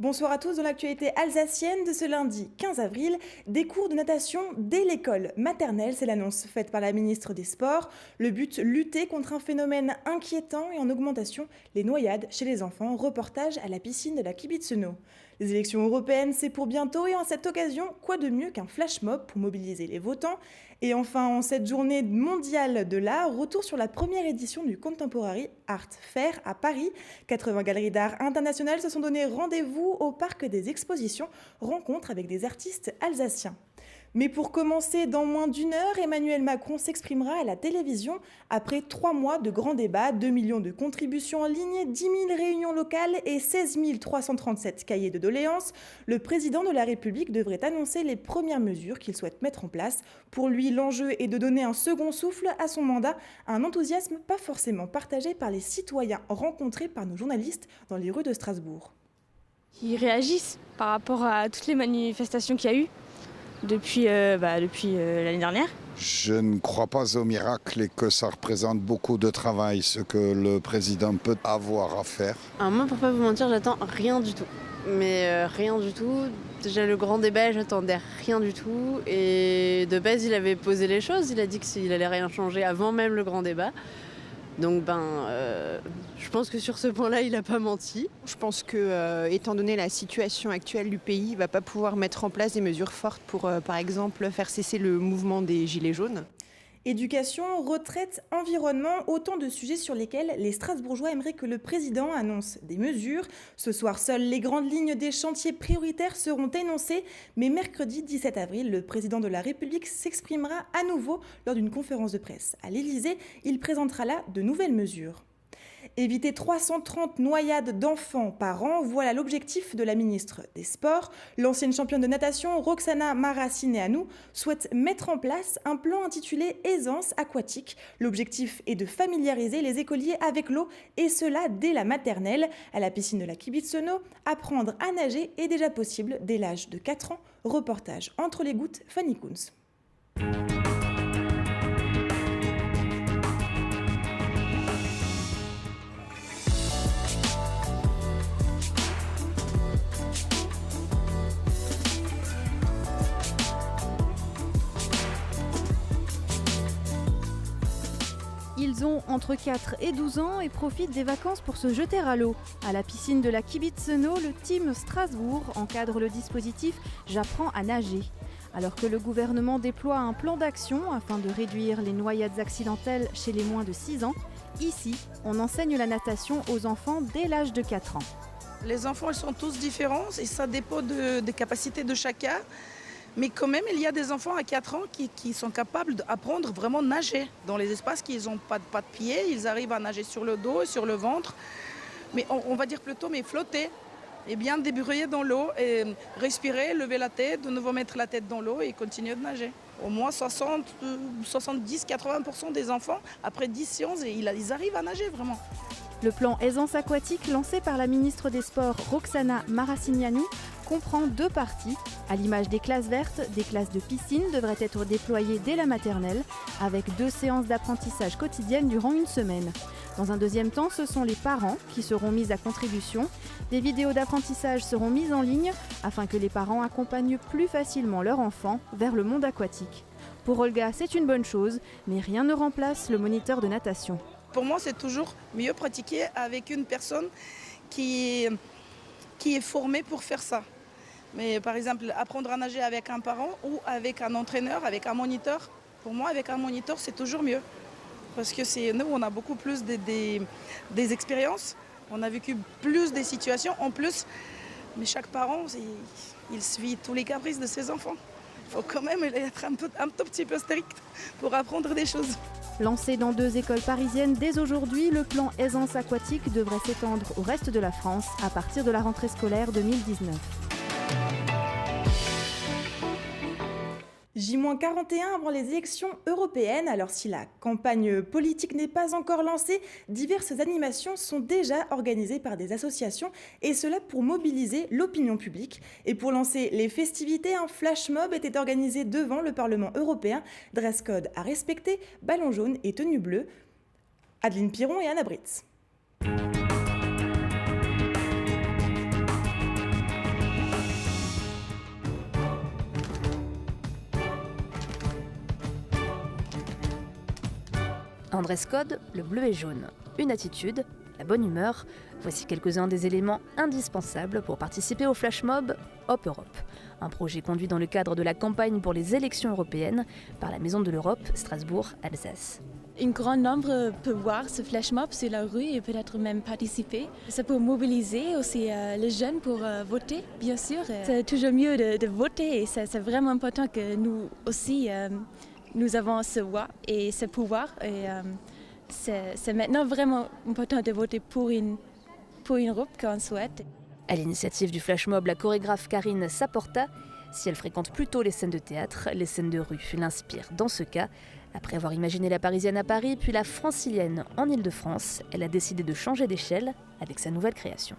Bonsoir à tous. Dans l'actualité alsacienne de ce lundi 15 avril, des cours de natation dès l'école maternelle. C'est l'annonce faite par la ministre des Sports. Le but, lutter contre un phénomène inquiétant et en augmentation, les noyades chez les enfants. Reportage à la piscine de la Kibitzeno. Les élections européennes, c'est pour bientôt et en cette occasion, quoi de mieux qu'un flash mob pour mobiliser les votants. Et enfin, en cette journée mondiale de l'art, retour sur la première édition du Contemporary Art Fair à Paris. 80 galeries d'art internationales se sont donné rendez-vous au Parc des Expositions, rencontre avec des artistes alsaciens. Mais pour commencer, dans moins d'une heure, Emmanuel Macron s'exprimera à la télévision après 3 mois de grands débats, 2 millions de contributions en ligne, 10 000 réunions locales et 16 337 cahiers de doléances. Le président de la République devrait annoncer les premières mesures qu'il souhaite mettre en place. Pour lui, l'enjeu est de donner un second souffle à son mandat, un enthousiasme pas forcément partagé par les citoyens rencontrés par nos journalistes dans les rues de Strasbourg. Ils réagissent par rapport à toutes les manifestations qu'il y a eu depuis l'année dernière. Je ne crois pas au miracle et que ça représente beaucoup de travail, ce que le président peut avoir à faire. Alors moi, pour pas vous mentir, j'attends rien du tout. Mais rien du tout. Déjà le grand débat, j'attendais rien du tout. Et de base, il avait posé les choses. Il a dit qu'il allait rien changer avant même le grand débat. Donc je pense que sur ce point-là, il n'a pas menti. Je pense que, étant donné la situation actuelle du pays, il ne va pas pouvoir mettre en place des mesures fortes pour, par exemple, faire cesser le mouvement des Gilets jaunes. Éducation, retraite, environnement, autant de sujets sur lesquels les Strasbourgeois aimeraient que le président annonce des mesures. Ce soir, seules les grandes lignes des chantiers prioritaires seront énoncées, mais mercredi 17 avril, le président de la République s'exprimera à nouveau lors d'une conférence de presse. À l'Élysée, il présentera là de nouvelles mesures. Éviter 330 noyades d'enfants par an, voilà l'objectif de la ministre des Sports. L'ancienne championne de natation, Roxana Maracineanu, souhaite mettre en place un plan intitulé Aisance aquatique. L'objectif est de familiariser les écoliers avec l'eau, et cela dès la maternelle. À la piscine de la Kibitzeno, apprendre à nager est déjà possible dès l'âge de 4 ans. Reportage Entre les gouttes, Fanny Kunz. Ils ont entre 4 et 12 ans et profitent des vacances pour se jeter à l'eau. À la piscine de la Kibitzeno, le team Strasbourg encadre le dispositif J'apprends à nager. Alors que le gouvernement déploie un plan d'action afin de réduire les noyades accidentelles chez les moins de 6 ans, ici, on enseigne la natation aux enfants dès l'âge de 4 ans. Les enfants, ils sont tous différents et ça dépend des capacités de chacun. Mais quand même, il y a des enfants à 4 ans qui sont capables d'apprendre vraiment à nager. Dans les espaces qui n'ont pas de pied, ils arrivent à nager sur le dos et sur le ventre. Mais on va dire plutôt flotter et bien débrouiller dans l'eau et respirer, lever la tête, de nouveau mettre la tête dans l'eau et continuer de nager. Au moins 70-80% des enfants, après 10 séances, ils arrivent à nager vraiment. Le plan Aisance aquatique lancé par la ministre des Sports Roxana Maracineanu comprend 2 parties. À l'image des classes vertes, des classes de piscine devraient être déployées dès la maternelle, avec 2 séances d'apprentissage quotidiennes durant une semaine. Dans un deuxième temps, ce sont les parents qui seront mis à contribution. Des vidéos d'apprentissage seront mises en ligne afin que les parents accompagnent plus facilement leur enfant vers le monde aquatique. Pour Olga, c'est une bonne chose, mais rien ne remplace le moniteur de natation. Pour moi, c'est toujours mieux pratiquer avec une personne qui est formée pour faire ça. Mais par exemple, apprendre à nager avec un parent ou avec un entraîneur, avec un moniteur, pour moi, avec un moniteur, c'est toujours mieux. Parce que nous, on a beaucoup plus des expériences, on a vécu plus des situations en plus. Mais chaque parent, il suit tous les caprices de ses enfants. Il faut quand même être un tout petit peu strict pour apprendre des choses. Lancé dans 2 écoles parisiennes dès aujourd'hui, le plan Aisance aquatique devrait s'étendre au reste de la France à partir de la rentrée scolaire 2019. J-41 avant les élections européennes. Alors si la campagne politique n'est pas encore lancée, diverses animations sont déjà organisées par des associations et cela pour mobiliser l'opinion publique. Et pour lancer les festivités, un flash mob était organisé devant le Parlement européen. Dress code à respecter, ballon jaune et tenue bleue. Adeline Piron et Anna Britz. Un dress code, le bleu et jaune. Une attitude, la bonne humeur. Voici quelques-uns des éléments indispensables pour participer au flash mob Hop Europe. Un projet conduit dans le cadre de la campagne pour les élections européennes par la Maison de l'Europe, Strasbourg-Alsace. Un grand nombre peut voir ce flash mob sur la rue et peut-être même participer. Ça peut mobiliser aussi les jeunes pour voter, bien sûr. C'est toujours mieux de voter et c'est vraiment important que nous aussi, nous avons ce voix et ce pouvoir. Et c'est maintenant vraiment important de voter pour une Europe qu'on souhaite. À l'initiative du flash mob, la chorégraphe Karine Saporta, si elle fréquente plutôt les scènes de théâtre, les scènes de rue l'inspirent dans ce cas. Après avoir imaginé la Parisienne à Paris, puis la Francilienne en Île-de-France, elle a décidé de changer d'échelle avec sa nouvelle création.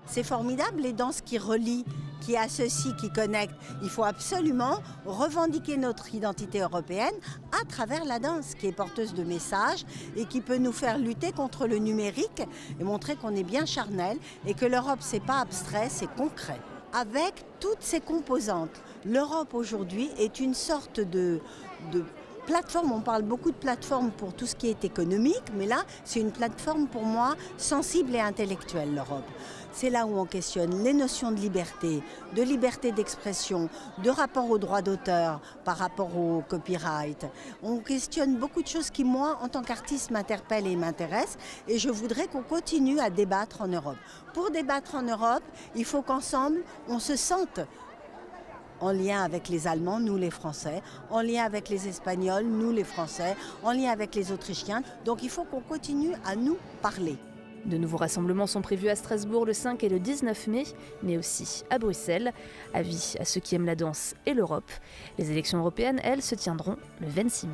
C'est formidable les danses qui relient, qui associent, qui connectent. Il faut absolument revendiquer notre identité européenne à travers la danse qui est porteuse de messages et qui peut nous faire lutter contre le numérique et montrer qu'on est bien charnel et que l'Europe c'est pas abstrait, c'est concret. Avec toutes ses composantes, l'Europe aujourd'hui est une sorte de plateforme. On parle beaucoup de plateforme pour tout ce qui est économique, mais là, c'est une plateforme pour moi sensible et intellectuelle, l'Europe. C'est là où on questionne les notions de liberté d'expression, de rapport aux droits d'auteur par rapport au copyright. On questionne beaucoup de choses qui, moi, en tant qu'artiste, m'interpellent et m'intéressent. Et je voudrais qu'on continue à débattre en Europe. Pour débattre en Europe, il faut qu'ensemble, on se sente en lien avec les Allemands, nous les Français, en lien avec les Espagnols, nous les Français, en lien avec les Autrichiens. Donc il faut qu'on continue à nous parler. De nouveaux rassemblements sont prévus à Strasbourg le 5 et le 19 mai, mais aussi à Bruxelles. Avis à ceux qui aiment la danse et l'Europe. Les élections européennes, elles, se tiendront le 26 mai.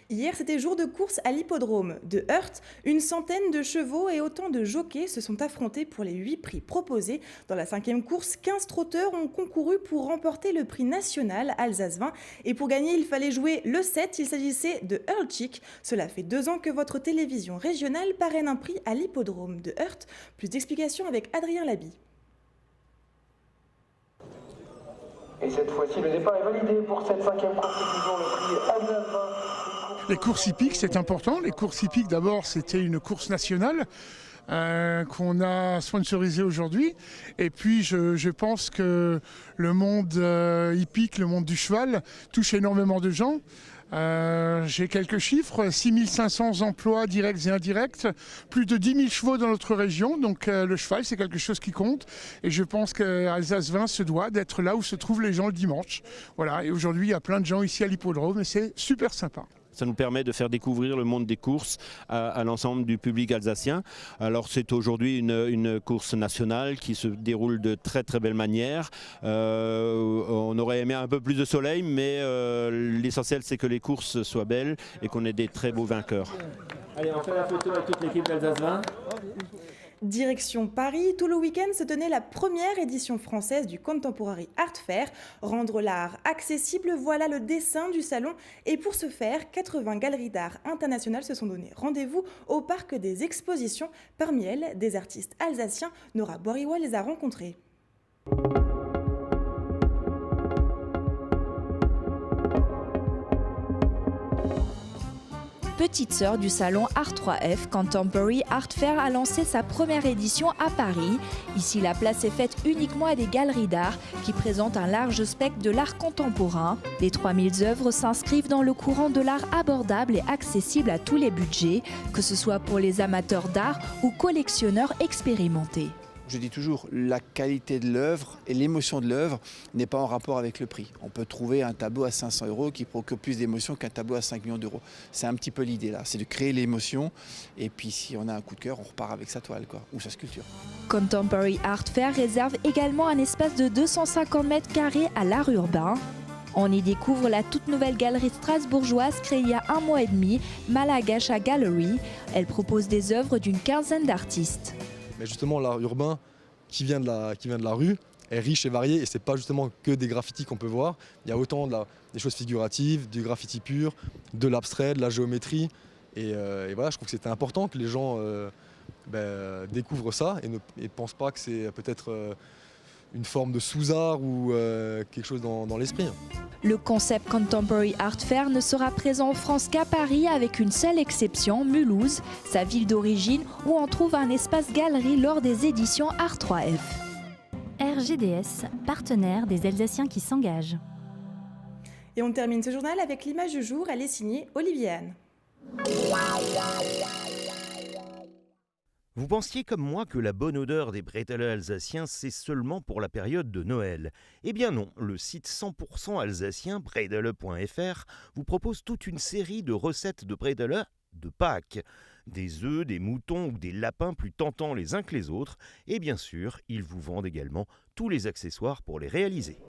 Hier, c'était jour de course à l'hippodrome de Heurt. Une centaine de chevaux et autant de jockeys se sont affrontés pour les 8 prix proposés. Dans la 5e course, 15 trotteurs ont concouru pour remporter le prix national Alsace 20. Et pour gagner, il fallait jouer le 7. Il s'agissait de Earl Chick. Cela fait 2 ans que votre télévision régionale parraine un prix à l'hippodrome de Heurt. Plus d'explications avec Adrien Laby. Et cette fois-ci, le départ est validé pour cette 5e course du jour, le prix Alsace 20. Les courses hippiques, c'est important. Les courses hippiques, d'abord, c'était une course nationale qu'on a sponsorisée aujourd'hui. Et puis, je pense que le monde hippique, le monde du cheval, touche énormément de gens. J'ai quelques chiffres, 6500 emplois directs et indirects, plus de 10 000 chevaux dans notre région, donc le cheval c'est quelque chose qui compte et je pense qu'Alsace 20 se doit d'être là où se trouvent les gens le dimanche. Voilà, et aujourd'hui il y a plein de gens ici à l'hippodrome et c'est super sympa. Ça nous permet de faire découvrir le monde des courses à l'ensemble du public alsacien. Alors c'est aujourd'hui une course nationale qui se déroule de très très belle manière. On aurait aimé un peu plus de soleil, mais l'essentiel c'est que les courses soient belles et qu'on ait des très beaux vainqueurs. Allez, on fait la photo avec toute l'équipe d'Alsace 20. Direction Paris, tout le week-end se tenait la première édition française du Contemporary Art Fair. Rendre l'art accessible, voilà le dessein du salon. Et pour ce faire, 80 galeries d'art internationales se sont donné rendez-vous au Parc des Expositions. Parmi elles, des artistes alsaciens. Nora Boiriwa les a rencontrés. Petite sœur du salon Art 3F, Contemporary Art Fair a lancé sa première édition à Paris. Ici, la place est faite uniquement à des galeries d'art qui présentent un large spectre de l'art contemporain. Les 3000 œuvres s'inscrivent dans le courant de l'art abordable et accessible à tous les budgets, que ce soit pour les amateurs d'art ou collectionneurs expérimentés. Je dis toujours, la qualité de l'œuvre et l'émotion de l'œuvre n'est pas en rapport avec le prix. On peut trouver un tableau à 500 € qui procure plus d'émotion qu'un tableau à 5 millions d'euros. C'est un petit peu l'idée là, c'est de créer l'émotion et puis si on a un coup de cœur, on repart avec sa toile ou sa sculpture. Contemporary Art Fair réserve également un espace de 250 m² à l'art urbain. On y découvre la toute nouvelle galerie strasbourgeoise créée il y a 1 mois et demi, Malagasha Gallery. Elle propose des œuvres d'une quinzaine d'artistes. Mais justement, l'art urbain qui vient de la rue est riche et varié et c'est pas justement que des graffitis qu'on peut voir. Il y a autant des choses figuratives, du graffiti pur, de l'abstrait, de la géométrie. Et voilà, je trouve que c'était important que les gens découvrent ça et ne pensent pas que c'est peut-être une forme de sous-art ou quelque chose dans l'esprit. Le concept Contemporary Art Fair ne sera présent en France qu'à Paris avec une seule exception, Mulhouse, sa ville d'origine où on trouve un espace galerie lors des éditions Art 3F. RGDS, partenaire des Alsaciens qui s'engagent. Et on termine ce journal avec l'image du jour, elle est signée Olivier Anne. Vous pensiez comme moi que la bonne odeur des bretelles alsaciens, c'est seulement pour la période de Noël. Eh bien non, le site 100% alsacien, bredele.fr, vous propose toute une série de recettes de bretelles de Pâques. Des œufs, des moutons ou des lapins plus tentants les uns que les autres. Et bien sûr, ils vous vendent également tous les accessoires pour les réaliser.